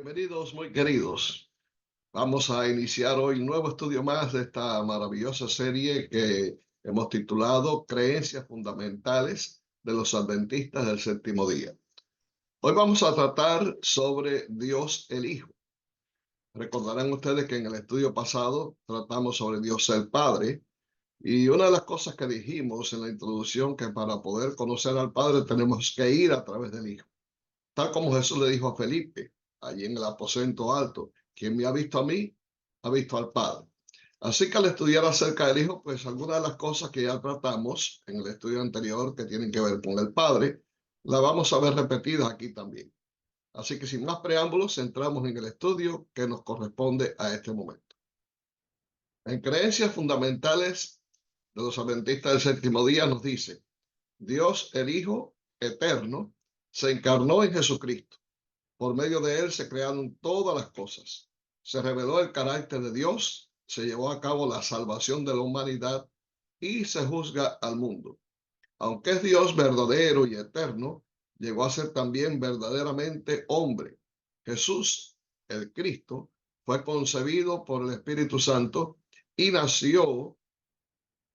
Bienvenidos, muy queridos. Vamos a iniciar hoy un nuevo estudio más de esta maravillosa serie que hemos titulado Creencias Fundamentales de los Adventistas del Séptimo Día. Hoy vamos a tratar sobre Dios el Hijo. Recordarán ustedes que en el estudio pasado tratamos sobre Dios el Padre, y una de las cosas que dijimos en la introducción que para poder conocer al Padre tenemos que ir a través del Hijo. Tal como Jesús le dijo a Felipe, allí en el aposento alto, quien me ha visto a mí, ha visto al Padre. Así que al estudiar acerca del Hijo, pues algunas de las cosas que ya tratamos en el estudio anterior que tienen que ver con el Padre, las vamos a ver repetidas aquí también. Así que sin más preámbulos, entramos en el estudio que nos corresponde a este momento. En Creencias Fundamentales de los Adventistas del Séptimo Día nos dice: Dios el Hijo eterno se encarnó en Jesucristo. Por medio de él se crearon todas las cosas. Se reveló el carácter de Dios, se llevó a cabo la salvación de la humanidad y se juzga al mundo. Aunque es Dios verdadero y eterno, llegó a ser también verdaderamente hombre. Jesús, el Cristo, fue concebido por el Espíritu Santo y nació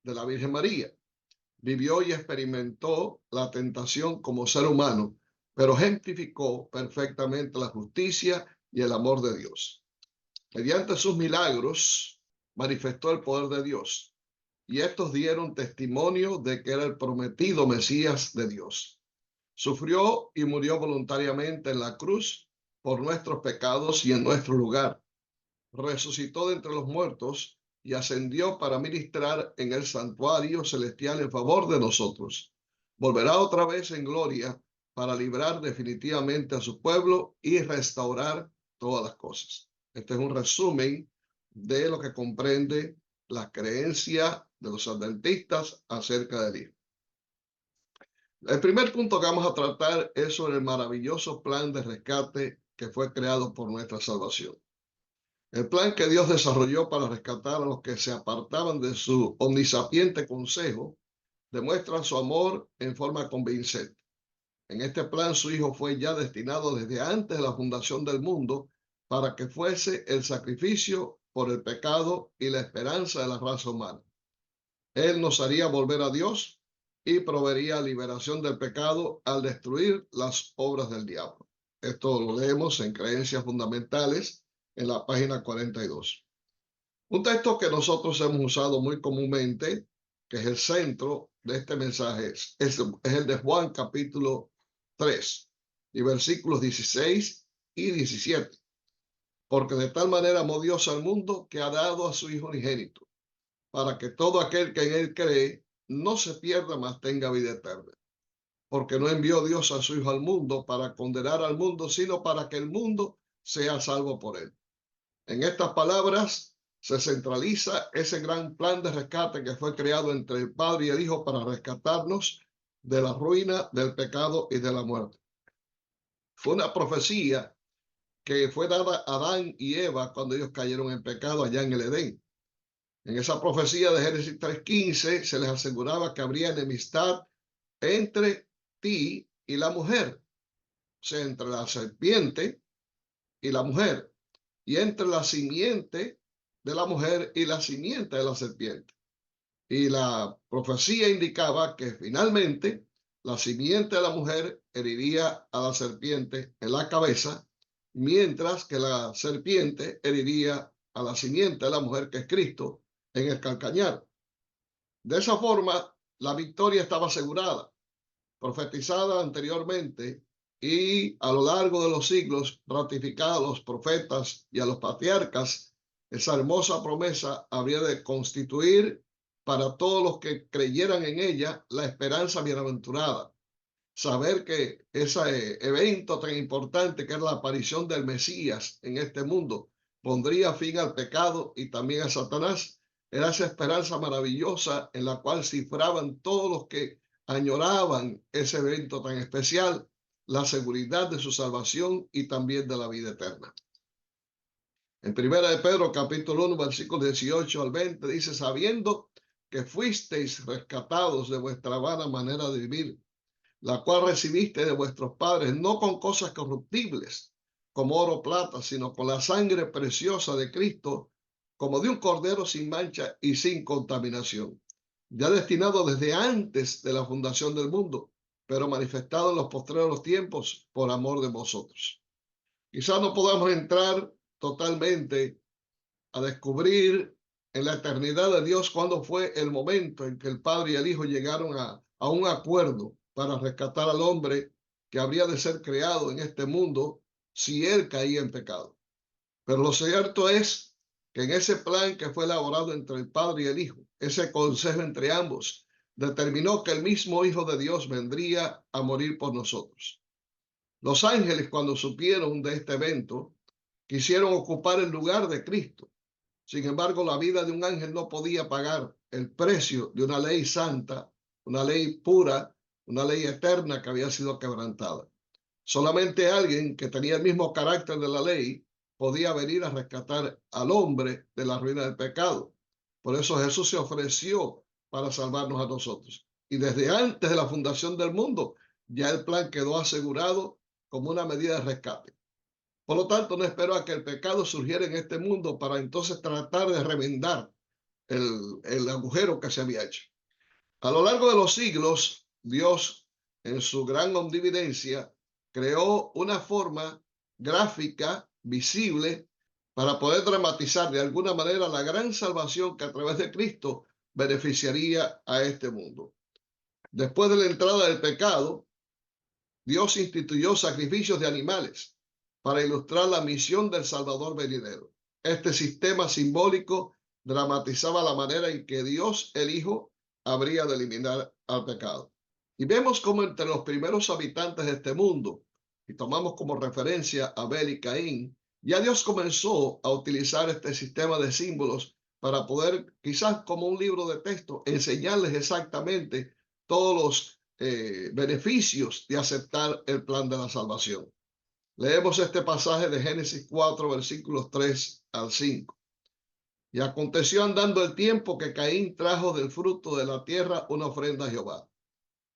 de la Virgen María. Vivió y experimentó la tentación como ser humano, pero ejemplificó perfectamente la justicia y el amor de Dios. Mediante sus milagros manifestó el poder de Dios, y estos dieron testimonio de que era el prometido Mesías de Dios. Sufrió y murió voluntariamente en la cruz por nuestros pecados y en nuestro lugar. Resucitó de entre los muertos y ascendió para ministrar en el santuario celestial en favor de nosotros. Volverá otra vez en gloria para librar definitivamente a su pueblo y restaurar todas las cosas. Este es un resumen de lo que comprende la creencia de los adventistas acerca del Hijo. El primer punto que vamos a tratar es sobre el maravilloso plan de rescate que fue creado por nuestra salvación. El plan que Dios desarrolló para rescatar a los que se apartaban de su omnisapiente consejo demuestra su amor en forma convincente. En este plan, su Hijo fue ya destinado desde antes de la fundación del mundo para que fuese el sacrificio por el pecado y la esperanza de la raza humana. Él nos haría volver a Dios y proveería liberación del pecado al destruir las obras del diablo. Esto lo leemos en Creencias Fundamentales en la página 42. Un texto que nosotros hemos usado muy comúnmente, que es el centro de este mensaje, es el de Juan capítulo 3 y versículos 16 y 17. Porque de tal manera amó Dios al mundo que ha dado a su Hijo unigénito, para que todo aquel que en él cree no se pierda, mas tenga vida eterna. Porque no envió Dios a su Hijo al mundo para condenar al mundo, sino para que el mundo sea salvo por él. En estas palabras se centraliza ese gran plan de rescate que fue creado entre el Padre y el Hijo para rescatarnos de la ruina, del pecado y de la muerte. Fue una profecía que fue dada a Adán y Eva cuando ellos cayeron en pecado allá en el Edén. En esa profecía de Génesis 3:15 se les aseguraba que habría enemistad entre ti y la mujer, o sea, entre la serpiente y la mujer, y entre la simiente de la mujer y la simiente de la serpiente. Y la profecía indicaba que finalmente la simiente de la mujer heriría a la serpiente en la cabeza, mientras que la serpiente heriría a la simiente de la mujer, que es Cristo, en el calcañar. De esa forma, la victoria estaba asegurada, profetizada anteriormente y a lo largo de los siglos ratificada a los profetas y a los patriarcas. Esa hermosa promesa habría de constituir para todos los que creyeran en ella la esperanza bienaventurada. Saber que ese evento tan importante que es la aparición del Mesías en este mundo pondría fin al pecado y también a Satanás, era esa esperanza maravillosa en la cual cifraban todos los que añoraban ese evento tan especial, la seguridad de su salvación y también de la vida eterna. En Primera de Pedro, capítulo 1, versículos 18 al 20, dice: sabiendo que fuisteis rescatados de vuestra vana manera de vivir, la cual recibiste de vuestros padres, no con cosas corruptibles, como oro o plata, sino con la sangre preciosa de Cristo, como de un cordero sin mancha y sin contaminación, ya destinado desde antes de la fundación del mundo, pero manifestado en los postreros tiempos por amor de vosotros. Quizás no podamos entrar totalmente a descubrir en la eternidad de Dios cuándo fue el momento en que el Padre y el Hijo llegaron a un acuerdo para rescatar al hombre que habría de ser creado en este mundo si él caía en pecado. Pero lo cierto es que en ese plan que fue elaborado entre el Padre y el Hijo, ese consejo entre ambos, determinó que el mismo Hijo de Dios vendría a morir por nosotros. Los ángeles, cuando supieron de este evento, quisieron ocupar el lugar de Cristo. Sin embargo, la vida de un ángel no podía pagar el precio de una ley santa, una ley pura, una ley eterna que había sido quebrantada. Solamente alguien que tenía el mismo carácter de la ley podía venir a rescatar al hombre de la ruina del pecado. Por eso Jesús se ofreció para salvarnos a nosotros. Y desde antes de la fundación del mundo, ya el plan quedó asegurado como una medida de rescate. Por lo tanto, no esperó a que el pecado surgiera en este mundo para entonces tratar de remendar el agujero que se había hecho. A lo largo de los siglos, Dios, en su gran omnividencia, creó una forma gráfica, visible, para poder dramatizar de alguna manera la gran salvación que a través de Cristo beneficiaría a este mundo. Después de la entrada del pecado, Dios instituyó sacrificios de animales para ilustrar la misión del Salvador venidero. Este sistema simbólico dramatizaba la manera en que Dios, el Hijo, habría de eliminar al pecado. Y vemos como entre los primeros habitantes de este mundo, y tomamos como referencia a Abel y Caín, ya Dios comenzó a utilizar este sistema de símbolos para poder, quizás como un libro de texto, enseñarles exactamente todos los beneficios de aceptar el plan de la salvación. Leemos este pasaje de Génesis 4, versículos 3 al 5. Y aconteció andando el tiempo que Caín trajo del fruto de la tierra una ofrenda a Jehová.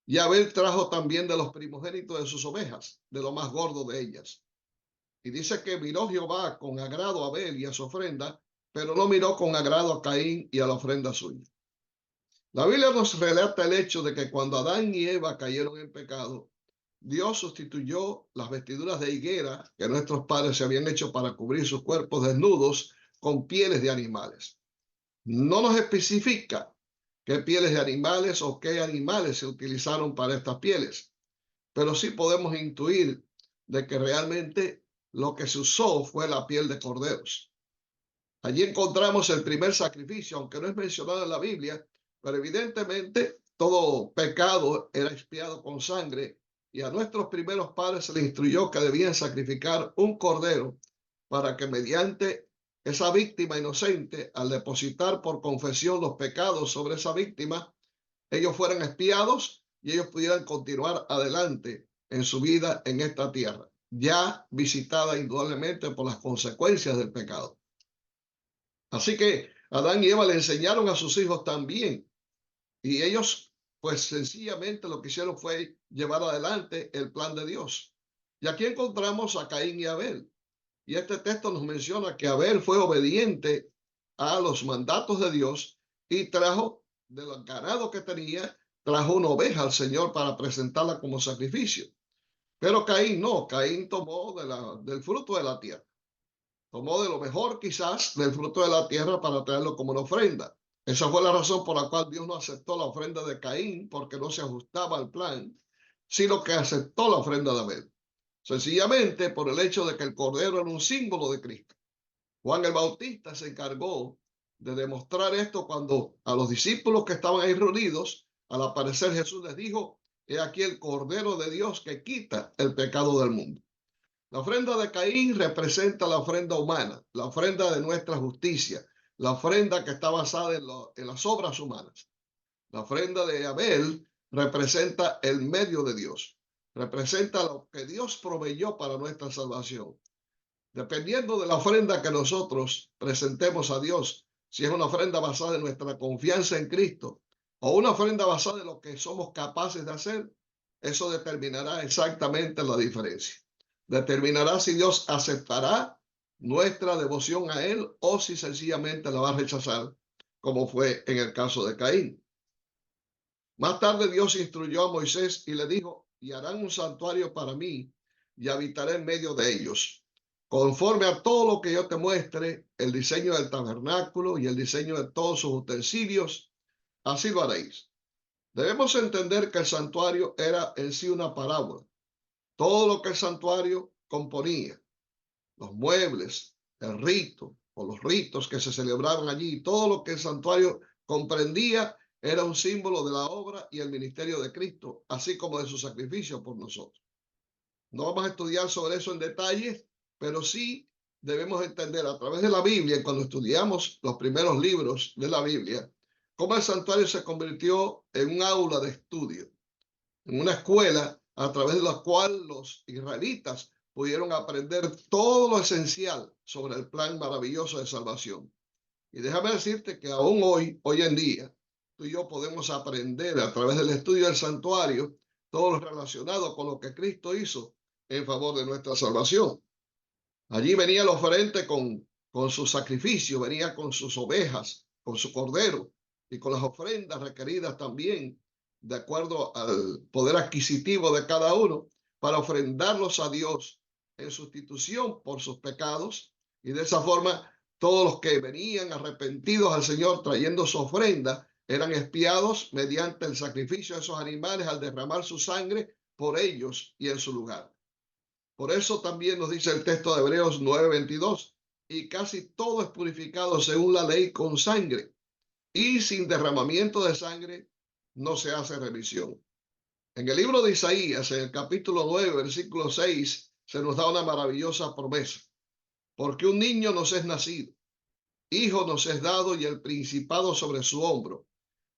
Y Abel trajo también de los primogénitos de sus ovejas, de lo más gordo de ellas. Y dice que miró Jehová con agrado a Abel y a su ofrenda, pero no miró con agrado a Caín y a la ofrenda suya. La Biblia nos relata el hecho de que cuando Adán y Eva cayeron en pecado, Dios sustituyó las vestiduras de higuera que nuestros padres se habían hecho para cubrir sus cuerpos desnudos con pieles de animales. No nos especifica qué pieles de animales o qué animales se utilizaron para estas pieles, pero sí podemos intuir de que realmente lo que se usó fue la piel de corderos. Allí encontramos el primer sacrificio, aunque no es mencionado en la Biblia, pero evidentemente todo pecado era expiado con sangre y a nuestros primeros padres se les instruyó que debían sacrificar un cordero para que mediante esa víctima inocente, al depositar por confesión los pecados sobre esa víctima, ellos fueran expiados y ellos pudieran continuar adelante en su vida en esta tierra, ya visitada indudablemente por las consecuencias del pecado. Así que Adán y Eva le enseñaron a sus hijos también. Y ellos, pues sencillamente lo que hicieron fue llevar adelante el plan de Dios. Y aquí encontramos a Caín y Abel. Y este texto nos menciona que Abel fue obediente a los mandatos de Dios y trajo de los ganados que tenía, trajo una oveja al Señor para presentarla como sacrificio. Pero Caín no, Caín tomó del fruto de la tierra. Tomó de lo mejor quizás del fruto de la tierra para traerlo como una ofrenda. Esa fue la razón por la cual Dios no aceptó la ofrenda de Caín, porque no se ajustaba al plan, sino que aceptó la ofrenda de Abel. Sencillamente por el hecho de que el cordero era un símbolo de Cristo. Juan el Bautista se encargó de demostrar esto cuando a los discípulos que estaban ahí reunidos, al aparecer Jesús les dijo: he aquí el cordero de Dios que quita el pecado del mundo. La ofrenda de Caín representa la ofrenda humana, la ofrenda de nuestra justicia, la ofrenda que está basada en las obras humanas. La ofrenda de Abel representa el medio de Dios, representa lo que Dios proveyó para nuestra salvación. Dependiendo de la ofrenda que nosotros presentemos a Dios, si es una ofrenda basada en nuestra confianza en Cristo o una ofrenda basada en lo que somos capaces de hacer, eso determinará exactamente la diferencia. determinará si Dios aceptará nuestra devoción a Él o si sencillamente la va a rechazar, como fue en el caso de Caín. Más tarde Dios instruyó a Moisés y le dijo: y harán un santuario para mí y habitaré en medio de ellos. Conforme a todo lo que yo te muestre, el diseño del tabernáculo y el diseño de todos sus utensilios, así lo haréis. Debemos entender que el santuario era en sí una parábola. Todo lo que el santuario componía, los muebles, el rito o los ritos que se celebraban allí, todo lo que el santuario comprendía era un símbolo de la obra y el ministerio de Cristo, así como de su sacrificio por nosotros. No vamos a estudiar sobre eso en detalles, pero sí debemos entender a través de la Biblia, y cuando estudiamos los primeros libros de la Biblia, cómo el santuario se convirtió en un aula de estudio, en una escuela a través de la cual los israelitas pudieron aprender todo lo esencial sobre el plan maravilloso de salvación. Y déjame decirte que aún hoy en día, tú y yo podemos aprender a través del estudio del santuario todo lo relacionado con lo que Cristo hizo en favor de nuestra salvación. Allí venía el oferente con su sacrificio, venía con sus ovejas, con su cordero y con las ofrendas requeridas también de acuerdo al poder adquisitivo de cada uno para ofrendarlos a Dios en sustitución por sus pecados. Y de esa forma todos los que venían arrepentidos al Señor trayendo su ofrenda eran expiados mediante el sacrificio de esos animales al derramar su sangre por ellos y en su lugar. Por eso también nos dice el texto de Hebreos 9:22, y casi todo es purificado según la ley con sangre, y sin derramamiento de sangre no se hace remisión. En el libro de Isaías, en el capítulo 9, versículo 6, se nos da una maravillosa promesa. Porque un niño nos es nacido, hijo nos es dado y el principado sobre su hombro,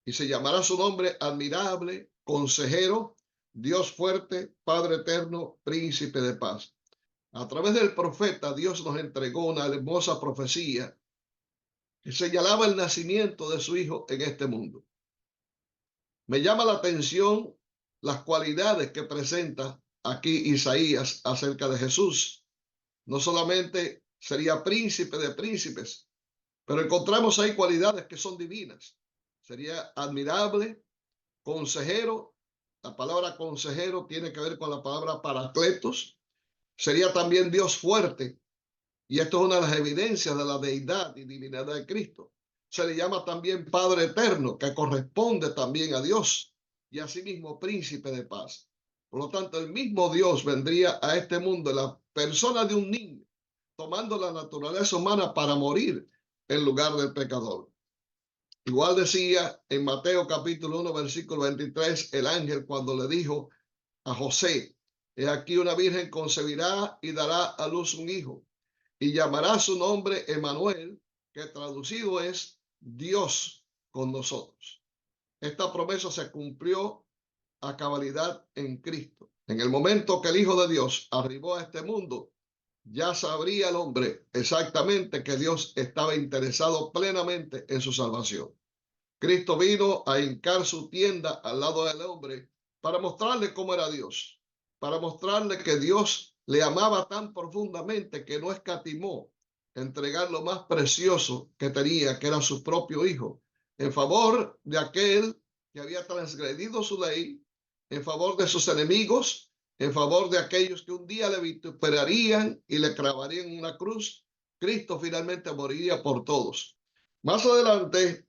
y se llamará su nombre admirable, consejero, Dios fuerte, Padre eterno, príncipe de paz. A través del profeta, Dios nos entregó una hermosa profecía que señalaba el nacimiento de su hijo en este mundo. Me llama la atención las cualidades que presenta aquí Isaías acerca de Jesús. No solamente sería príncipe de príncipes, pero encontramos ahí cualidades que son divinas. Sería admirable, consejero. La palabra consejero tiene que ver con la palabra paracletos. Sería también Dios fuerte. Y esto es una de las evidencias de la deidad y divinidad de Cristo. Se le llama también Padre eterno, que corresponde también a Dios, y asimismo Príncipe de paz. Por lo tanto, el mismo Dios vendría a este mundo en la persona de un niño, tomando la naturaleza humana para morir en lugar del pecador. Igual decía en Mateo capítulo 1, versículo 23, el ángel cuando le dijo a José: he aquí una virgen concebirá y dará a luz un hijo, y llamará su nombre Emmanuel, que traducido es Dios con nosotros. Esta promesa se cumplió a cabalidad en Cristo. En el momento que el Hijo de Dios arribó a este mundo, ya sabría el hombre exactamente que Dios estaba interesado plenamente en su salvación. Cristo vino a hincar su tienda al lado del hombre para mostrarle cómo era Dios, para mostrarle que Dios le amaba tan profundamente que no escatimó entregar lo más precioso que tenía, que era su propio hijo, en favor de aquel que había transgredido su ley, en favor de sus enemigos, en favor de aquellos que un día le vituperarían y le clavarían en una cruz. Cristo finalmente moriría por todos. Más adelante,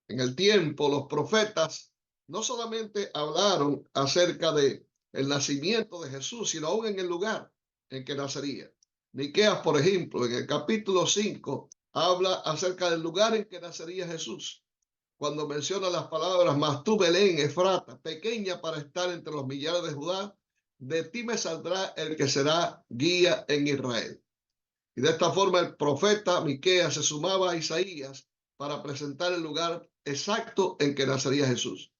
en el tiempo, los profetas no solamente hablaron acerca de el nacimiento de Jesús, sino aún en el lugar en que nacería. Miqueas, por ejemplo, en el capítulo 5, habla acerca del lugar en que nacería Jesús, cuando menciona las palabras: mas tú, Belén, Efrata, pequeña para estar entre los millares de Judá, de ti me saldrá el que será guía en Israel. Y de esta forma el profeta Miqueas se sumaba a Isaías para presentar el lugar exacto en que nacería Jesús.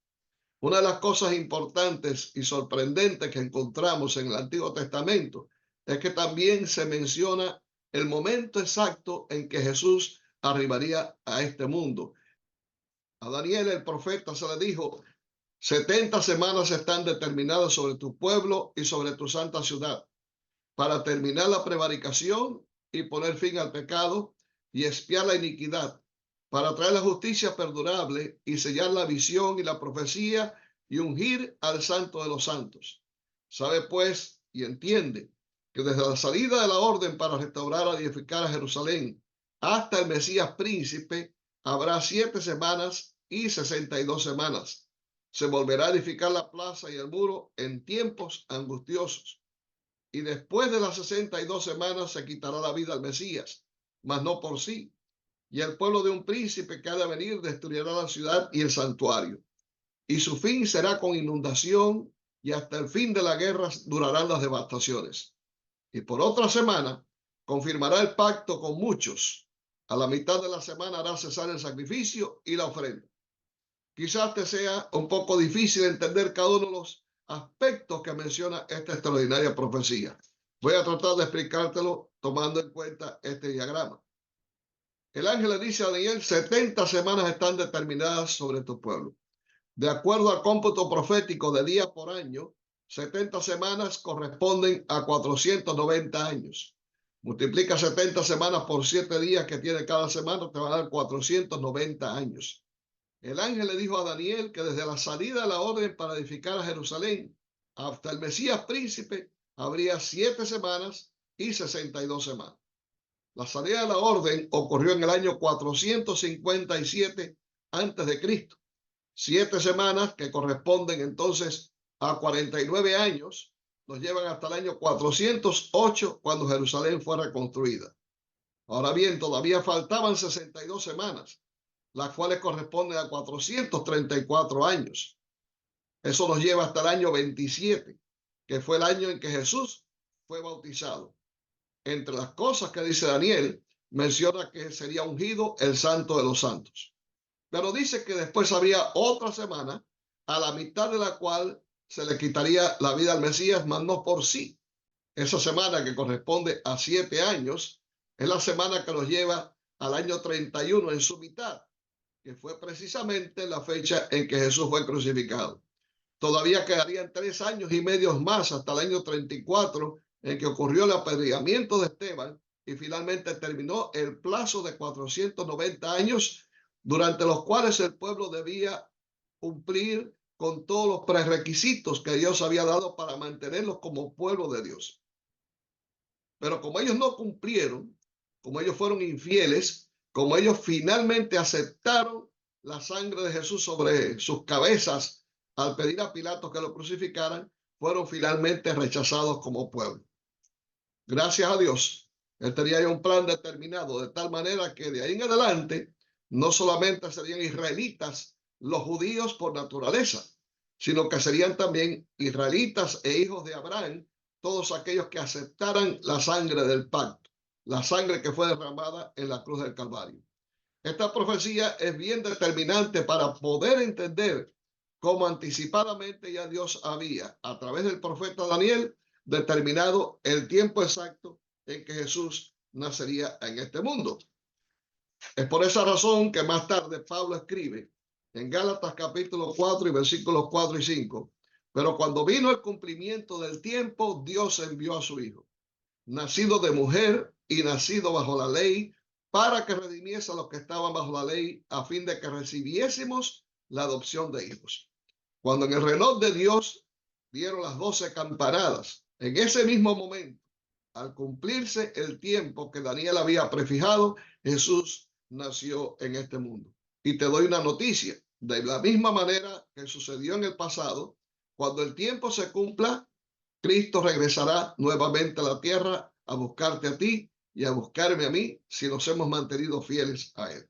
Una de las cosas importantes y sorprendentes que encontramos en el Antiguo Testamento es que también se menciona el momento exacto en que Jesús arribaría a este mundo. A Daniel, el profeta, se le dijo: 70 semanas están determinadas sobre tu pueblo y sobre tu santa ciudad. para terminar la prevaricación y poner fin al pecado y expiar la iniquidad, para traer la justicia perdurable y sellar la visión y la profecía y ungir al santo de los santos. Sabe pues y entiende que desde la salida de la orden para restaurar y edificar a Jerusalén hasta el Mesías príncipe habrá 7 semanas y 62 semanas. Se volverá a edificar la plaza y el muro en tiempos angustiosos. Y después de las 62 semanas se quitará la vida al Mesías, mas no por sí. Y el pueblo de un príncipe que ha de venir destruirá la ciudad y el santuario. Y su fin será con inundación, y hasta el fin de la guerra durarán las devastaciones. Y por otra semana confirmará el pacto con muchos. A la mitad de la semana hará cesar el sacrificio y la ofrenda. Quizás te sea un poco difícil entender cada uno de los aspectos que menciona esta extraordinaria profecía. Voy a tratar de explicártelo tomando en cuenta este diagrama. El ángel le dice a Daniel, 70 semanas están determinadas sobre tu pueblo. De acuerdo al cómputo profético de día por año, 70 semanas corresponden a 490 años. Multiplica 70 semanas por 7 días que tiene cada semana, te va a dar 490 años. El ángel le dijo a Daniel que desde la salida de la orden para edificar a Jerusalén hasta el Mesías príncipe habría 7 semanas y 62 semanas. La salida de la orden ocurrió en el año 457 antes de Cristo. 7 semanas que corresponden entonces a 49 años nos llevan hasta el año 408 cuando Jerusalén fue reconstruida. Ahora bien, todavía faltaban 62 semanas, las cuales corresponden a 434 años. Eso nos lleva hasta el año 27, que fue el año en que Jesús fue bautizado. Entre las cosas que dice Daniel, menciona que sería ungido el santo de los santos. Pero dice que después habría otra semana, a la mitad de la cual se le quitaría la vida al Mesías, mas no por sí. Esa semana, que corresponde a 7 años, es la semana que nos lleva al año 31 en su mitad, que fue precisamente la fecha en que Jesús fue crucificado. Todavía quedarían 3 años y medio más hasta el año 34, en que ocurrió el apedreamiento de Esteban y finalmente terminó el plazo de 490 años, durante los cuales el pueblo debía cumplir con todos los prerequisitos que Dios había dado para mantenerlos como pueblo de Dios. Pero como ellos no cumplieron, como ellos fueron infieles, como ellos finalmente aceptaron la sangre de Jesús sobre sus cabezas al pedir a Pilato que lo crucificaran, fueron finalmente rechazados como pueblo. Gracias a Dios, él tenía ya un plan determinado, de tal manera que de ahí en adelante no solamente serían israelitas los judíos por naturaleza, sino que serían también israelitas e hijos de Abraham todos aquellos que aceptaran la sangre del pacto, la sangre que fue derramada en la cruz del Calvario. Esta profecía es bien determinante para poder entender cómo anticipadamente ya Dios había, a través del profeta Daniel, determinado el tiempo exacto en que Jesús nacería en este mundo. Es por esa razón que más tarde Pablo escribe en Gálatas capítulo 4 y versículos 4 y 5, pero cuando vino el cumplimiento del tiempo, Dios envió a su Hijo, nacido de mujer y nacido bajo la ley, para que redimiese a los que estaban bajo la ley, a fin de que recibiésemos la adopción de hijos. Cuando en el reloj de Dios dieron las 12 campanadas, en ese mismo momento, al cumplirse el tiempo que Daniel había prefijado, Jesús nació en este mundo. Y te doy una noticia, de la misma manera que sucedió en el pasado, cuando el tiempo se cumpla, Cristo regresará nuevamente a la tierra a buscarte a ti y a buscarme a mí si nos hemos mantenido fieles a Él.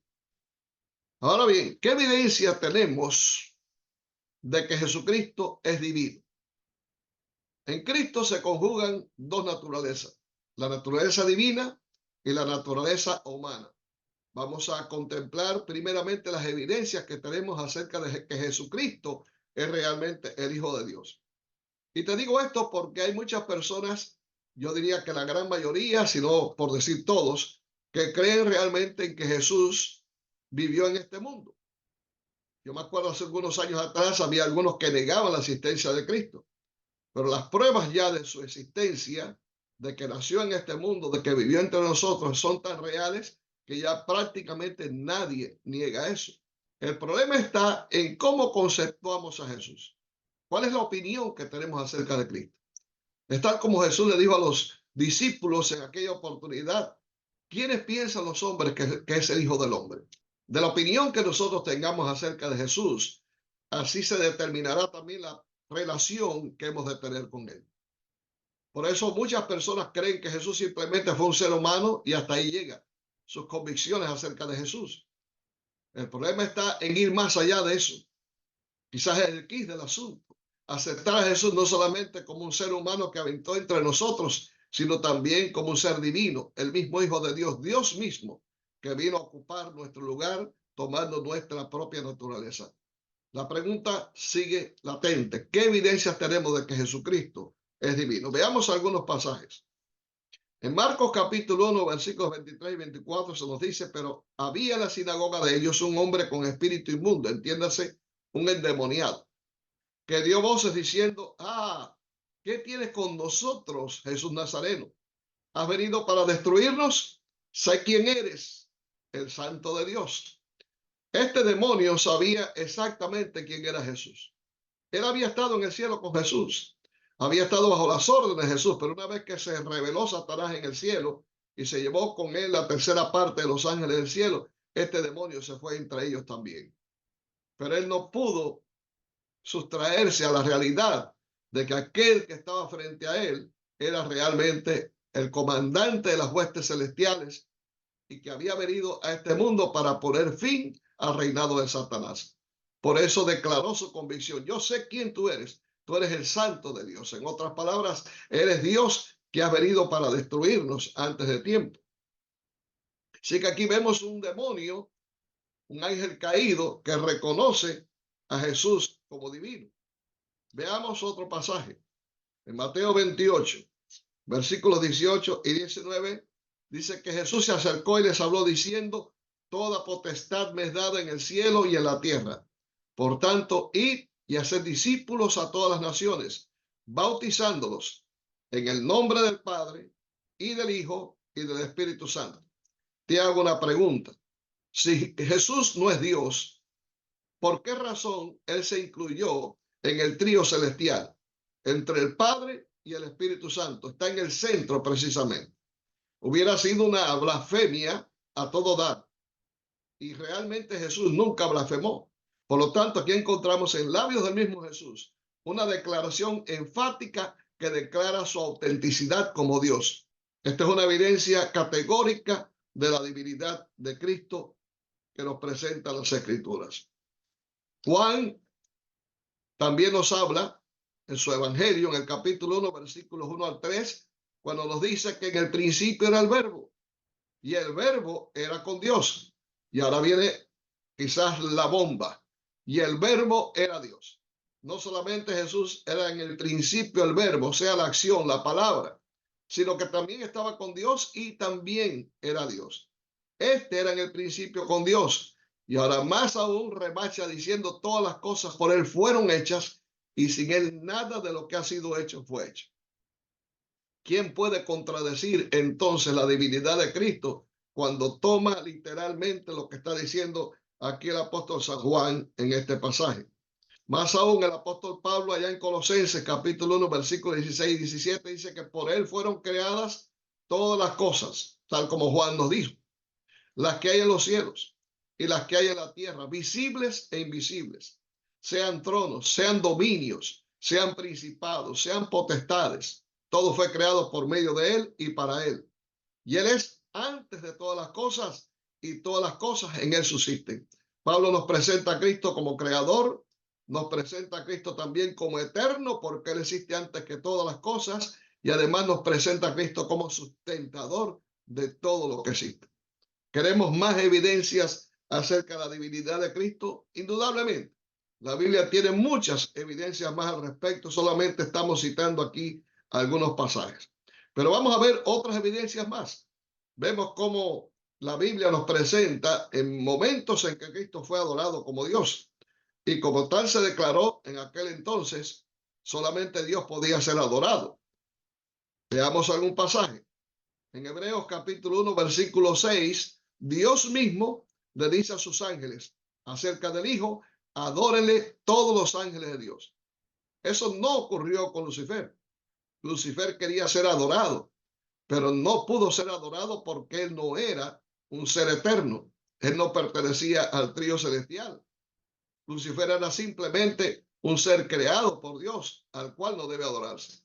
Ahora bien, ¿qué evidencia tenemos de que Jesucristo es divino? En Cristo se conjugan dos naturalezas, la naturaleza divina y la naturaleza humana. Vamos a contemplar primeramente las evidencias que tenemos acerca de que Jesucristo es realmente el Hijo de Dios. Y te digo esto porque hay muchas personas, yo diría que la gran mayoría, si no por decir todos, que creen realmente en que Jesús vivió en este mundo. Yo me acuerdo hace algunos años atrás, había algunos que negaban la existencia de Cristo, pero las pruebas ya de su existencia de que nació en este mundo, de que vivió entre nosotros, son tan reales que ya prácticamente nadie niega eso. El problema está en cómo conceptuamos a Jesús. ¿Cuál es la opinión que tenemos acerca de Cristo? Es tal como Jesús le dijo a los discípulos en aquella oportunidad: ¿quiénes piensan los hombres que es el Hijo del Hombre? De la opinión que nosotros tengamos acerca de Jesús, así se determinará también la relación que hemos de tener con Él. Por eso muchas personas creen que Jesús simplemente fue un ser humano y hasta ahí llega sus convicciones acerca de Jesús. El problema está en ir más allá de eso. Quizás es el quid del asunto. Aceptar a Jesús no solamente como un ser humano que habitó entre nosotros, sino también como un ser divino, el mismo Hijo de Dios, Dios mismo, que vino a ocupar nuestro lugar tomando nuestra propia naturaleza. La pregunta sigue latente. ¿Qué evidencias tenemos de que Jesucristo es divino? Veamos algunos pasajes. En Marcos capítulo 1, versículos 23 y 24 se nos dice: pero había en la sinagoga de ellos un hombre con espíritu inmundo, entiéndase, un endemoniado, que dio voces diciendo: ¿qué tienes con nosotros, Jesús Nazareno? ¿Has venido para destruirnos? Sé quién eres, el Santo de Dios. Este demonio sabía exactamente quién era Jesús. Él había estado en el cielo con Jesús, había estado bajo las órdenes de Jesús, pero una vez que se reveló Satanás en el cielo y se llevó con él la tercera parte de los ángeles del cielo, este demonio se fue entre ellos también. Pero él no pudo sustraerse a la realidad de que aquel que estaba frente a él era realmente el comandante de las huestes celestiales y que había venido a este mundo para poner fin al reinado de Satanás. Por eso declaró su convicción: yo sé quién tú eres el Santo de Dios. En otras palabras, eres Dios que ha venido para destruirnos antes de tiempo. Así que aquí vemos un demonio, un ángel caído que reconoce a Jesús como divino. Veamos otro pasaje. En Mateo 28, versículos 18 y 19, dice que Jesús se acercó y les habló diciendo: toda potestad me es dada en el cielo y en la tierra. Por tanto, id y haced discípulos a todas las naciones, bautizándolos en el nombre del Padre y del Hijo y del Espíritu Santo. Te hago una pregunta. Si Jesús no es Dios, ¿por qué razón Él se incluyó en el trío celestial entre el Padre y el Espíritu Santo? Está en el centro precisamente. Hubiera sido una blasfemia a todo dar. Y realmente Jesús nunca blasfemó. Por lo tanto, aquí encontramos en labios del mismo Jesús una declaración enfática que declara su autenticidad como Dios. Esta es una evidencia categórica de la divinidad de Cristo que nos presenta las Escrituras. Juan también nos habla en su evangelio, en el capítulo 1, versículos 1 al 3, cuando nos dice que en el principio era el verbo y el verbo era con Dios. Y ahora viene quizás la bomba: y el verbo era Dios. No solamente Jesús era en el principio el verbo, o sea, la acción, la palabra, sino que también estaba con Dios y también era Dios. Este era en el principio con Dios. Y ahora más aún remacha diciendo: todas las cosas por él fueron hechas y sin él nada de lo que ha sido hecho fue hecho. ¿Quién puede contradecir entonces la divinidad de Cristo cuando toma literalmente lo que está diciendo aquí el apóstol San Juan en este pasaje? Más aún, el apóstol Pablo allá en Colosenses capítulo 1, versículos 16 y 17 dice que por él fueron creadas todas las cosas, tal como Juan nos dijo, las que hay en los cielos y las que hay en la tierra, visibles e invisibles, sean tronos, sean dominios, sean principados, sean potestades. Todo fue creado por medio de él y para él. Y él es antes de todas las cosas y todas las cosas en él subsisten. Pablo nos presenta a Cristo como creador, nos presenta a Cristo también como eterno, porque él existe antes que todas las cosas, y además nos presenta a Cristo como sustentador de todo lo que existe. ¿Queremos más evidencias acerca de la divinidad de Cristo? Indudablemente. La Biblia tiene muchas evidencias más al respecto, solamente estamos citando aquí algunos pasajes. Pero vamos a ver otras evidencias más. Vemos cómo la Biblia nos presenta en momentos en que Cristo fue adorado como Dios. Y como tal se declaró en aquel entonces, solamente Dios podía ser adorado. Veamos algún pasaje. En Hebreos capítulo 1, versículo 6, Dios mismo le dice a sus ángeles acerca del Hijo: adórenle todos los ángeles de Dios. Eso no ocurrió con Lucifer. Lucifer quería ser adorado, pero no pudo ser adorado porque él no era un ser eterno. Él no pertenecía al trío celestial. Lucifer era simplemente un ser creado por Dios, al cual no debe adorarse.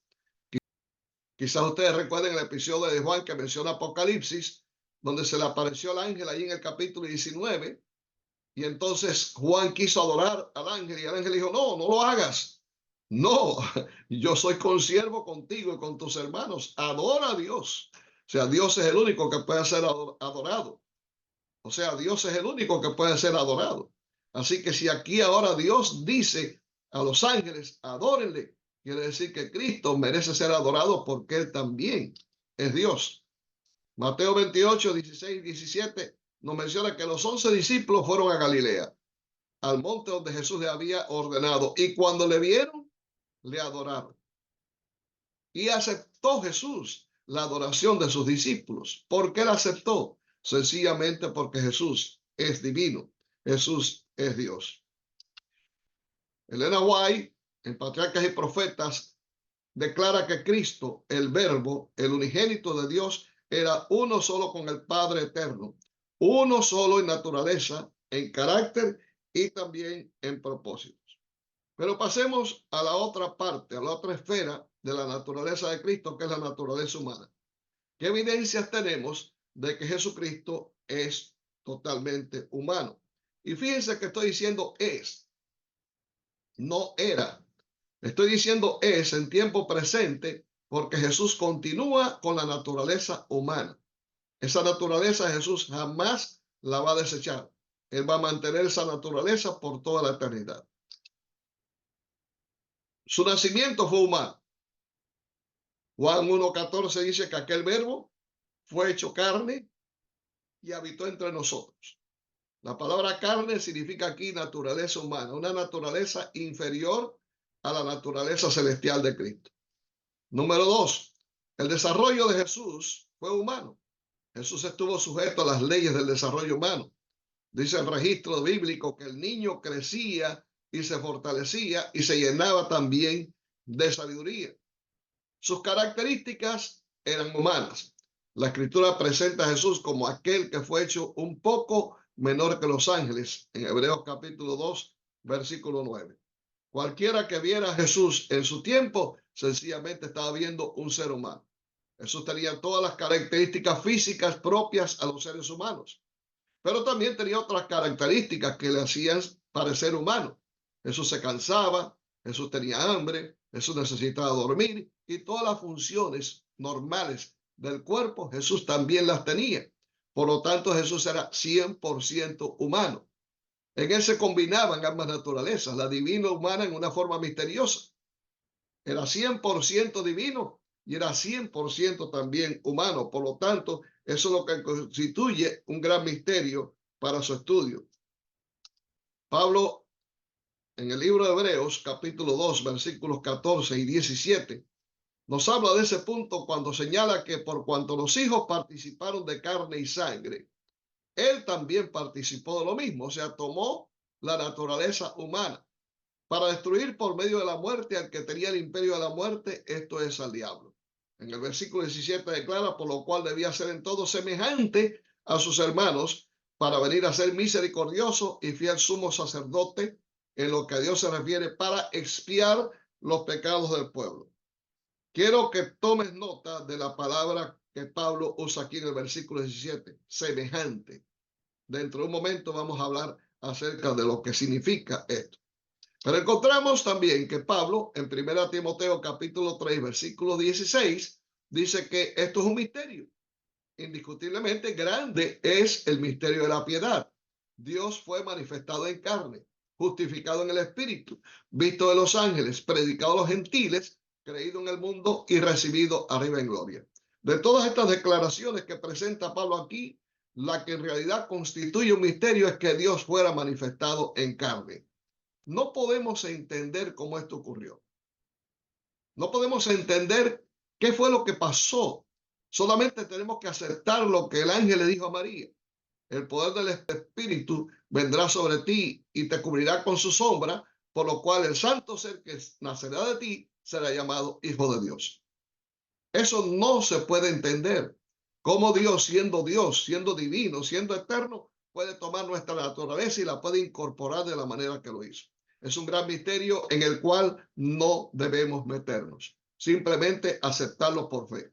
Quizás ustedes recuerden el episodio de Juan que menciona Apocalipsis, donde se le apareció el ángel ahí en el capítulo 19, y entonces Juan quiso adorar al ángel, y el ángel dijo: no, no lo hagas. No, yo soy consiervo contigo y con tus hermanos. Adora a Dios. O sea, Dios es el único que puede ser adorado. O sea, Dios es el único que puede ser adorado. Así que si aquí ahora Dios dice a los ángeles: adórenle, quiere decir que Cristo merece ser adorado porque Él también es Dios. Mateo 28, 16, 17 nos menciona que los 11 discípulos fueron a Galilea, al monte donde Jesús le había ordenado, y cuando le vieron, le adoraron. Y aceptó Jesús la adoración de sus discípulos. ¿Por qué la aceptó? Sencillamente porque Jesús es divino. Jesús es Dios. Elena White, en Patriarcas y Profetas, declara que Cristo, el Verbo, el unigénito de Dios, era uno solo con el Padre eterno, uno solo en naturaleza, en carácter y también en propósitos. Pero pasemos a la otra parte, a la otra esfera de la naturaleza de Cristo, que es la naturaleza humana. ¿Qué evidencias tenemos de que Jesucristo es totalmente humano? Y fíjense que estoy diciendo es, no era. Estoy diciendo es en tiempo presente porque Jesús continúa con la naturaleza humana. Esa naturaleza Jesús jamás la va a desechar. Él va a mantener esa naturaleza por toda la eternidad. Su nacimiento fue humano. Juan 1:14 dice que aquel verbo fue hecho carne y habitó entre nosotros. La palabra carne significa aquí naturaleza humana, una naturaleza inferior a la naturaleza celestial de Cristo. Número 2, el desarrollo de Jesús fue humano. Jesús estuvo sujeto a las leyes del desarrollo humano. Dice el registro bíblico que el niño crecía y se fortalecía y se llenaba también de sabiduría. Sus características eran humanas. La escritura presenta a Jesús como aquel que fue hecho un poco menor que los ángeles, en Hebreos capítulo 2, versículo 9. Cualquiera que viera a Jesús en su tiempo, sencillamente estaba viendo un ser humano. Jesús tenía todas las características físicas propias a los seres humanos, pero también tenía otras características que le hacían parecer humano. Jesús se cansaba, Jesús tenía hambre, Jesús necesitaba dormir, y todas las funciones normales del cuerpo Jesús también las tenía. Por lo tanto, Jesús era 100% humano. En él se combinaban ambas naturalezas, la divina y humana, en una forma misteriosa. Era 100% divino y era 100% también humano. Por lo tanto, eso es lo que constituye un gran misterio para su estudio. Pablo, en el libro de Hebreos, capítulo 2, versículos 14 y 17, nos habla de ese punto cuando señala que por cuanto los hijos participaron de carne y sangre, él también participó de lo mismo, o sea, tomó la naturaleza humana para destruir por medio de la muerte al que tenía el imperio de la muerte, esto es al diablo. En el versículo 17 declara: por lo cual debía ser en todo semejante a sus hermanos, para venir a ser misericordioso y fiel sumo sacerdote en lo que a Dios se refiere, para expiar los pecados del pueblo. Quiero que tomes nota de la palabra que Pablo usa aquí en el versículo 17, semejante. Dentro de un momento vamos a hablar acerca de lo que significa esto. Pero encontramos también que Pablo, en 1 Timoteo capítulo 3, versículo 16, dice que esto es un misterio. Indiscutiblemente grande es el misterio de la piedad. Dios fue manifestado en carne, justificado en el Espíritu, visto de los ángeles, predicado a los gentiles, creído en el mundo y recibido arriba en gloria. De todas estas declaraciones que presenta Pablo aquí, la que en realidad constituye un misterio es que Dios fuera manifestado en carne. No podemos entender cómo esto ocurrió. No podemos entender ¿Qué fue lo que pasó? Solamente tenemos que aceptar lo que el ángel le dijo a María. El poder del Espíritu vendrá sobre ti y te cubrirá con su sombra, por lo cual el santo ser que nacerá de ti será llamado Hijo de Dios. Eso no se puede entender. Cómo Dios, siendo divino, siendo eterno, puede tomar nuestra naturaleza y la puede incorporar de la manera que lo hizo. Es un gran misterio en el cual no debemos meternos. Simplemente aceptarlo por fe.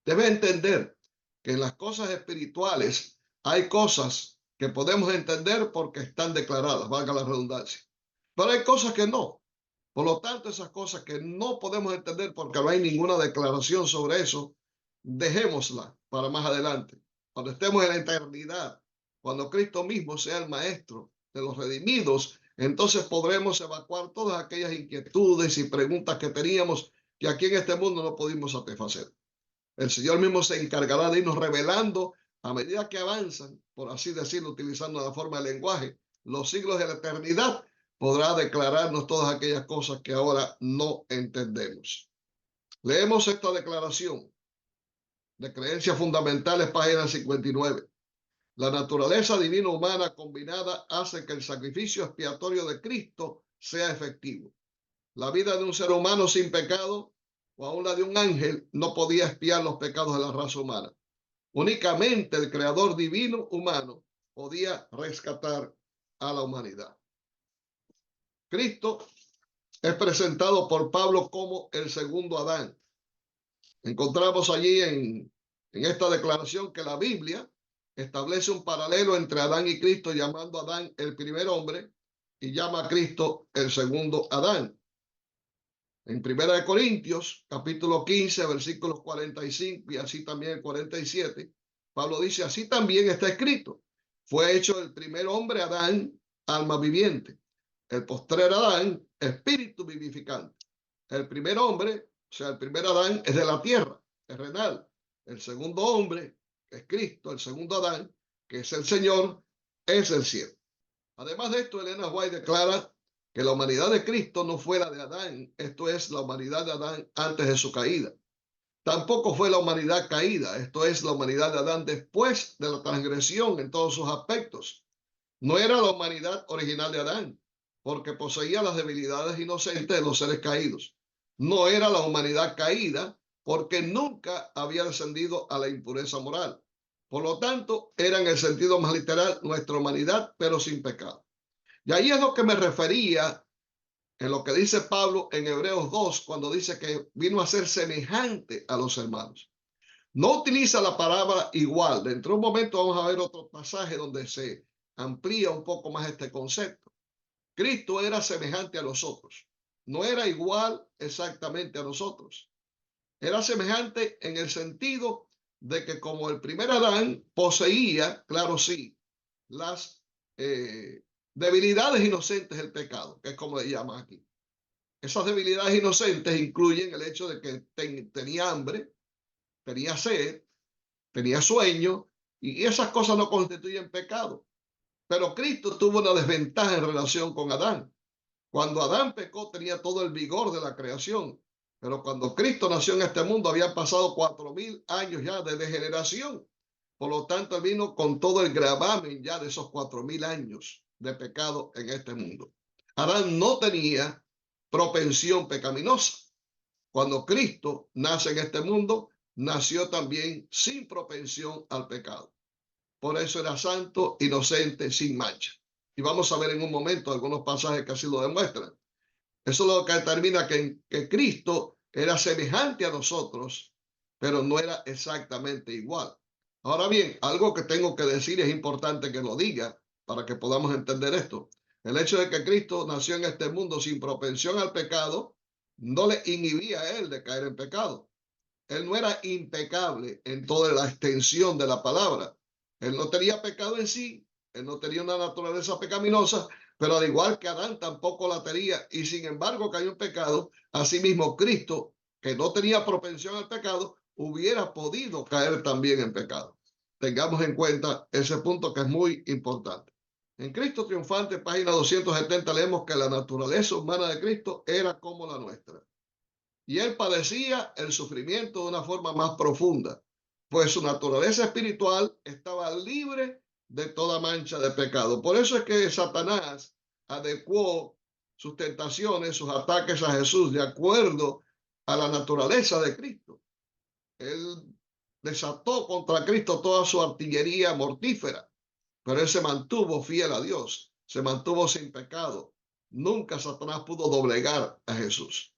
Debe entender que en las cosas espirituales hay cosas que podemos entender porque están declaradas, valga la redundancia. Pero hay cosas que no. Por lo tanto, esas cosas que no podemos entender porque no hay ninguna declaración sobre eso, dejémosla para más adelante. Cuando estemos en la eternidad, cuando Cristo mismo sea el maestro de los redimidos, entonces podremos evacuar todas aquellas inquietudes y preguntas que teníamos que aquí en este mundo no pudimos satisfacer. El Señor mismo se encargará de irnos revelando a medida que avanzan, por así decirlo, utilizando la forma del lenguaje, los siglos de la eternidad, podrá declararnos todas aquellas cosas que ahora no entendemos. Leemos esta declaración de creencias fundamentales, página 59. La naturaleza divina humana combinada hace que el sacrificio expiatorio de Cristo sea efectivo. La vida de un ser humano sin pecado o aún la de un ángel no podía expiar los pecados de la raza humana. Únicamente el creador divino humano podía rescatar a la humanidad. Cristo es presentado por Pablo como el segundo Adán. Encontramos allí en esta declaración que la Biblia establece un paralelo entre Adán y Cristo, llamando a Adán el primer hombre y llama a Cristo el segundo Adán. En 1 Corintios, capítulo 15, versículos 45 y así también el 47, Pablo dice, así también está escrito, fue hecho el primer hombre Adán, alma viviente, el postrer Adán, espíritu vivificante. El primer hombre, o sea, el primer Adán es de la tierra, terrenal. El segundo hombre, que es Cristo, el segundo Adán, que es el Señor, es el cielo. Además de esto, Elena White declara que la humanidad de Cristo no fue la de Adán, esto es la humanidad de Adán antes de su caída. Tampoco fue la humanidad caída, esto es la humanidad de Adán después de la transgresión en todos sus aspectos. No era la humanidad original de Adán, porque poseía las debilidades inocentes de los seres caídos. No era la humanidad caída, porque nunca había descendido a la impureza moral. Por lo tanto, era en el sentido más literal nuestra humanidad, pero sin pecado. Y ahí es lo que me refería en lo que dice Pablo en Hebreos 2, cuando dice que vino a ser semejante a los hermanos. No utiliza la palabra igual. Dentro de un momento vamos a ver otro pasaje donde se amplía un poco más este concepto. Cristo era semejante a nosotros. No era igual exactamente a nosotros. Era semejante en el sentido de que como el primer Adán poseía, claro sí, las debilidades inocentes del pecado, que es como le llaman aquí. Esas debilidades inocentes incluyen el hecho de que tenía hambre, tenía sed, tenía sueño, y esas cosas no constituyen pecado. Pero Cristo tuvo una desventaja en relación con Adán. Cuando Adán pecó tenía todo el vigor de la creación, pero cuando Cristo nació en este mundo habían pasado 4.000 años ya de degeneración. Por lo tanto, él vino con todo el gravamen ya de esos 4.000 años de pecado en este mundo. Adán no tenía propensión pecaminosa. Cuando Cristo nace en este mundo, nació también sin propensión al pecado. Por eso era santo, inocente, sin mancha. Y vamos a ver en un momento algunos pasajes que así lo demuestran. Eso es lo que determina que Cristo era semejante a nosotros, pero no era exactamente igual. Ahora bien, algo que tengo que decir es importante que lo diga para que podamos entender esto. El hecho de que Cristo nació en este mundo sin propensión al pecado no le inhibía a él de caer en pecado. Él no era impecable en toda la extensión de la palabra. Él no tenía pecado en sí, él no tenía una naturaleza pecaminosa, pero al igual que Adán tampoco la tenía y sin embargo cayó en pecado. Asimismo, Cristo, que no tenía propensión al pecado, hubiera podido caer también en pecado. Tengamos en cuenta ese punto que es muy importante. En Cristo Triunfante, página 270, leemos que la naturaleza humana de Cristo era como la nuestra. y él padecía el sufrimiento de una forma más profunda, pues su naturaleza espiritual estaba libre de toda mancha de pecado. Por eso es que Satanás adecuó sus tentaciones, sus ataques a Jesús de acuerdo a la naturaleza de Cristo. Él desató contra Cristo toda su artillería mortífera, pero él se mantuvo fiel a Dios, se mantuvo sin pecado. Nunca Satanás pudo doblegar a Jesús.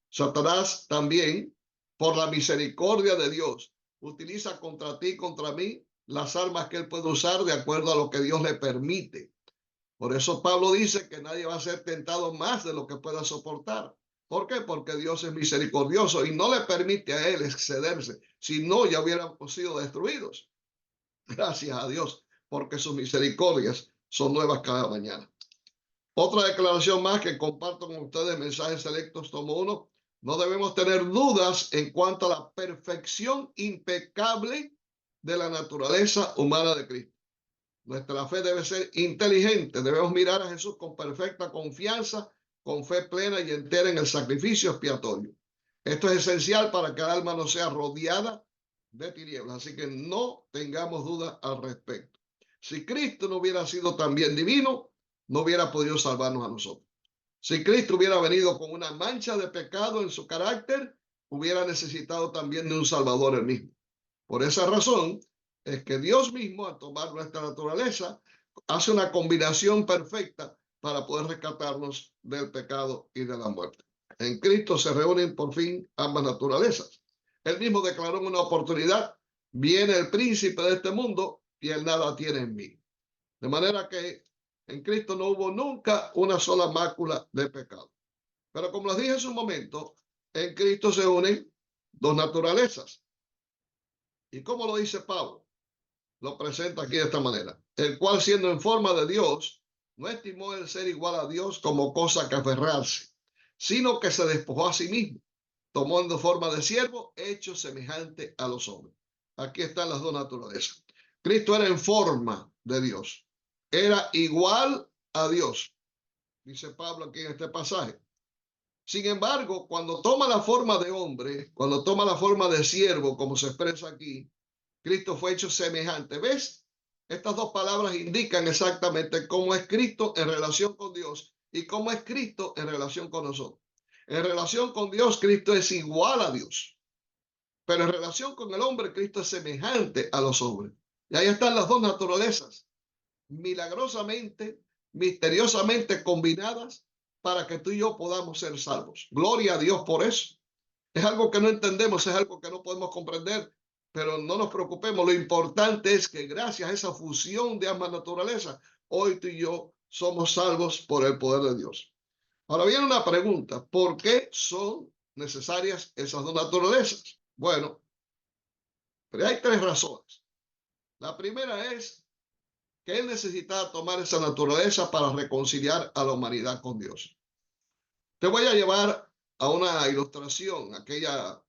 Satanás también, por la misericordia de Dios, utiliza contra ti, contra mí, las armas que él puede usar de acuerdo a lo que Dios le permite. Por eso Pablo dice que nadie va a ser tentado más de lo que pueda soportar. ¿Por qué? Porque Dios es misericordioso y no le permite a él excederse. Si no, ya hubiéramos sido destruidos. Gracias a Dios, porque sus misericordias son nuevas cada mañana. Otra declaración más que comparto con ustedes, mensajes selectos, tomo uno. No debemos tener dudas en cuanto a la perfección impecable de la naturaleza humana de Cristo. Nuestra fe debe ser inteligente. Debemos mirar a Jesús con perfecta confianza, con fe plena y entera en el sacrificio expiatorio. Esto es esencial para que el alma no sea rodeada de tinieblas. Así que no tengamos dudas al respecto. Si Cristo no hubiera sido también divino, no hubiera podido salvarnos a nosotros. Si Cristo hubiera venido con una mancha de pecado en su carácter, hubiera necesitado también de un Salvador él mismo. Por esa razón es que Dios mismo, al tomar nuestra naturaleza, hace una combinación perfecta para poder rescatarnos del pecado y de la muerte. En Cristo se reúnen por fin ambas naturalezas. Él mismo declaró en una oportunidad: viene el príncipe de este mundo y él nada tiene en mí. De manera que en Cristo no hubo nunca una sola mácula de pecado. Pero como les dije en su momento, en Cristo se unen dos naturalezas. ¿Y cómo lo dice Pablo? Lo presenta aquí de esta manera: el cual, siendo en forma de Dios, no estimó el ser igual a Dios como cosa que aferrarse, sino que se despojó a sí mismo, tomando forma de siervo, hecho semejante a los hombres. Aquí están las dos naturalezas. Cristo era en forma de Dios, era igual a Dios, dice Pablo aquí en este pasaje. Sin embargo, cuando toma la forma de hombre, cuando toma la forma de siervo, como se expresa aquí, Cristo fue hecho semejante. ¿Ves? Estas dos palabras indican exactamente cómo es Cristo en relación con Dios y cómo es Cristo en relación con nosotros. En relación con Dios, Cristo es igual a Dios. Pero en relación con el hombre, Cristo es semejante a los hombres. Y ahí están las dos naturalezas, milagrosamente, misteriosamente combinadas para que tú y yo podamos ser salvos. Gloria a Dios por eso. Es algo que no entendemos, es algo que no podemos comprender, pero no nos preocupemos. Lo importante es que gracias a esa fusión de ambas naturalezas, hoy tú y yo somos salvos por el poder de Dios. Ahora viene una pregunta: ¿por qué son necesarias esas dos naturalezas? Bueno, pero hay tres razones. La primera es que Él necesitaba tomar esa naturaleza para reconciliar a la humanidad con Dios. Te voy a llevar a una ilustración, aquella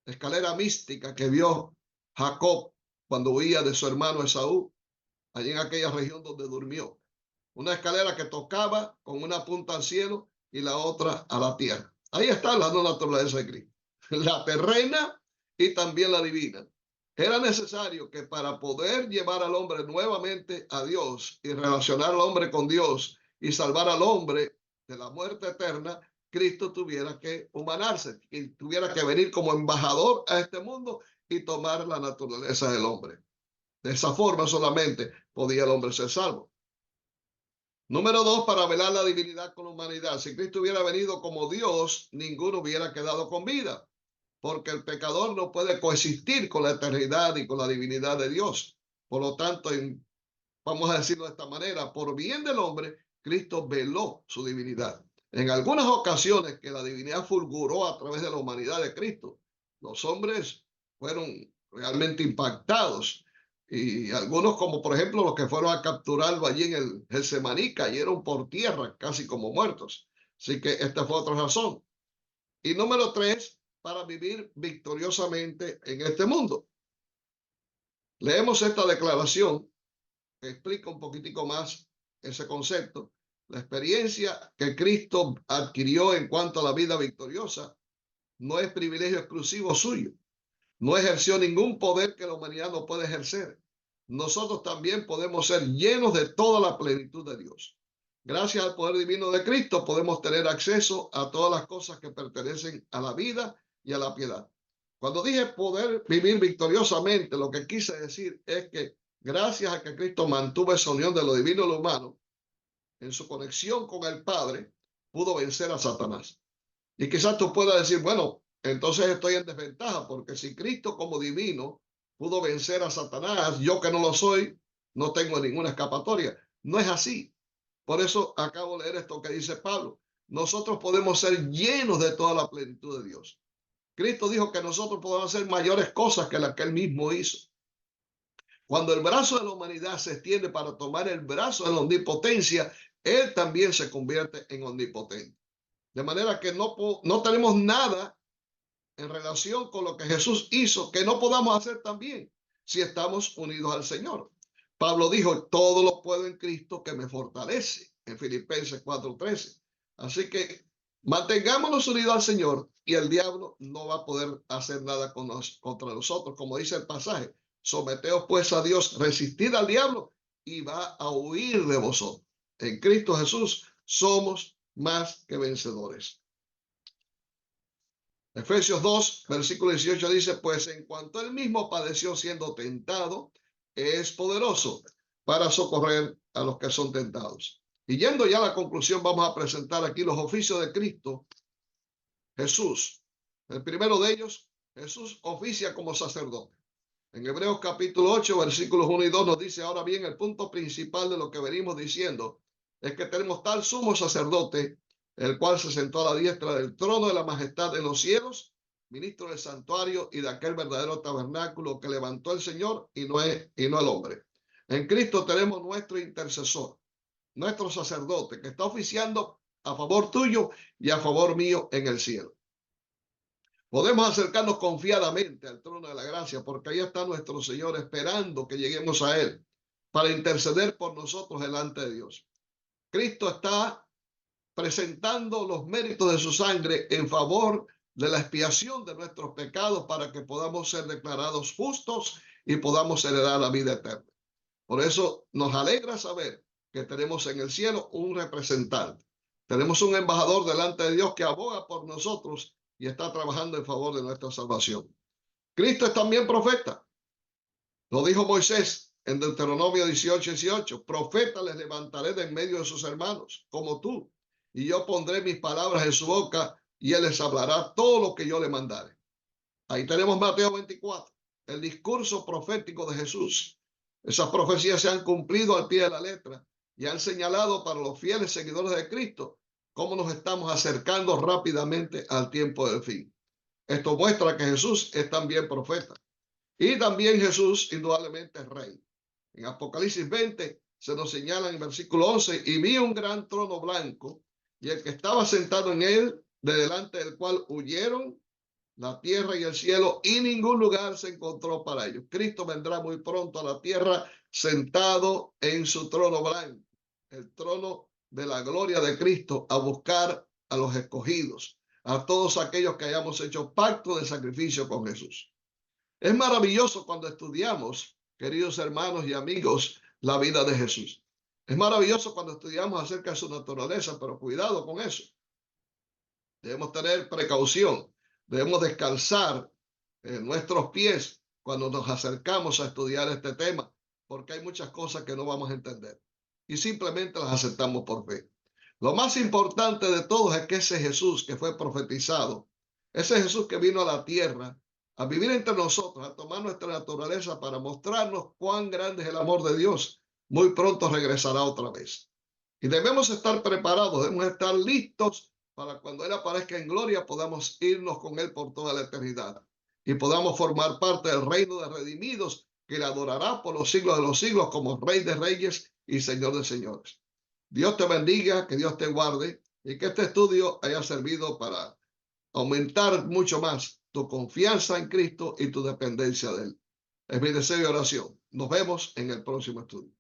escalera mística que vio Jacob cuando huía de su hermano Esaú, allí en aquella región donde durmió. Una escalera que tocaba con una punta al cielo y la otra a la tierra. Ahí están las dos naturalezas de Cristo, la terrena y también la divina. Era necesario que para poder llevar al hombre nuevamente a Dios y relacionar al hombre con Dios y salvar al hombre de la muerte eterna, Cristo tuviera que humanarse y tuviera que venir como embajador a este mundo y tomar la naturaleza del hombre. De esa forma solamente podía el hombre ser salvo. Número dos, para velar la divinidad con la humanidad. Si Cristo hubiera venido como Dios, ninguno hubiera quedado con vida, porque el pecador no puede coexistir con la eternidad y con la divinidad de Dios. Por lo tanto, vamos a decirlo de esta manera: por bien del hombre, Cristo veló su divinidad. En algunas ocasiones que la divinidad fulguró a través de la humanidad de Cristo, los hombres fueron realmente impactados. Y algunos, como por ejemplo los que fueron a capturarlo allí en el Getsemaní, cayeron por tierra casi como muertos. Así que esta fue otra razón. Y número tres, para vivir victoriosamente en este mundo. Leemos esta declaración que explica un poquitico más ese concepto. La experiencia que Cristo adquirió en cuanto a la vida victoriosa no es privilegio exclusivo suyo. No ejerció ningún poder que la humanidad no puede ejercer. Nosotros también podemos ser llenos de toda la plenitud de Dios. Gracias al poder divino de Cristo podemos tener acceso a todas las cosas que pertenecen a la vida y a la piedad. Cuando dije poder vivir victoriosamente, lo que quise decir es que gracias a que Cristo mantuvo esa unión de lo divino y lo humano, en su conexión con el Padre, pudo vencer a Satanás. Y quizás tú puedas decir, bueno, entonces estoy en desventaja, porque si Cristo como divino pudo vencer a Satanás, yo que no lo soy, no tengo ninguna escapatoria. No es así. Por eso acabo de leer esto que dice Pablo. Nosotros podemos ser llenos de toda la plenitud de Dios. Cristo dijo que nosotros podemos hacer mayores cosas que las que él mismo hizo. Cuando el brazo de la humanidad se extiende para tomar el brazo de la omnipotencia, él también se convierte en omnipotente. De manera que no tenemos nada en relación con lo que Jesús hizo que no podamos hacer también si estamos unidos al Señor. Pablo dijo, todo lo puedo en Cristo que me fortalece, en Filipenses 4:13. Así que mantengámonos unidos al Señor y el diablo no va a poder hacer nada contra nosotros. Como dice el pasaje, someteos pues a Dios, resistid al diablo y va a huir de vosotros. En Cristo Jesús somos más que vencedores. Efesios 2, versículo 18 dice, pues en cuanto él mismo padeció siendo tentado, es poderoso para socorrer a los que son tentados. Y yendo ya a la conclusión, vamos a presentar aquí los oficios de Cristo Jesús. El primero de ellos, Jesús oficia como sacerdote. En Hebreos capítulo 8, versículos 1 y 2 nos dice, ahora bien, el punto principal de lo que venimos diciendo es que tenemos tal sumo sacerdote, el cual se sentó a la diestra del trono de la majestad en los cielos, ministro del santuario y de aquel verdadero tabernáculo que levantó el Señor y no el hombre. En Cristo tenemos nuestro intercesor, nuestro sacerdote, que está oficiando a favor tuyo y a favor mío en el cielo. Podemos acercarnos confiadamente al trono de la gracia porque ahí está nuestro Señor esperando que lleguemos a Él para interceder por nosotros delante de Dios. Cristo está presentando los méritos de su sangre en favor de la expiación de nuestros pecados para que podamos ser declarados justos y podamos heredar la vida eterna. Por eso nos alegra saber que tenemos en el cielo un representante. Tenemos un embajador delante de Dios que aboga por nosotros y está trabajando en favor de nuestra salvación. Cristo es también profeta. Lo dijo Moisés en Deuteronomio 18:18. Profeta les levantaré de en medio de sus hermanos, como tú, y yo pondré mis palabras en su boca y él les hablará todo lo que yo le mandare. Ahí tenemos Mateo 24, el discurso profético de Jesús. Esas profecías se han cumplido al pie de la letra y han señalado para los fieles seguidores de Cristo cómo nos estamos acercando rápidamente al tiempo del fin. Esto muestra que Jesús es también profeta. Y también Jesús indudablemente es rey. En Apocalipsis 20 se nos señala en el versículo 11, y vi un gran trono blanco y el que estaba sentado en él, de delante del cual huyeron la tierra y el cielo, y ningún lugar se encontró para ellos. Cristo vendrá muy pronto a la tierra sentado en su trono blanco, el trono de la gloria de Cristo, a buscar a los escogidos, a todos aquellos que hayamos hecho pacto de sacrificio con Jesús. Es maravilloso cuando estudiamos, queridos hermanos y amigos, la vida de Jesús. Es maravilloso cuando estudiamos acerca de su naturaleza, pero cuidado con eso. Debemos tener precaución. Debemos descalzar nuestros pies cuando nos acercamos a estudiar este tema, porque hay muchas cosas que no vamos a entender y simplemente las aceptamos por fe. Lo más importante de todo es que ese Jesús que fue profetizado, ese Jesús que vino a la tierra a vivir entre nosotros, a tomar nuestra naturaleza para mostrarnos cuán grande es el amor de Dios, muy pronto regresará otra vez. Y debemos estar preparados, debemos estar listos para cuando Él aparezca en gloria podamos irnos con Él por toda la eternidad y podamos formar parte del reino de redimidos que le adorará por los siglos de los siglos como Rey de Reyes y Señor de Señores. Dios te bendiga, que Dios te guarde y que este estudio haya servido para aumentar mucho más tu confianza en Cristo y tu dependencia de Él. Es mi deseo y oración. Nos vemos en el próximo estudio.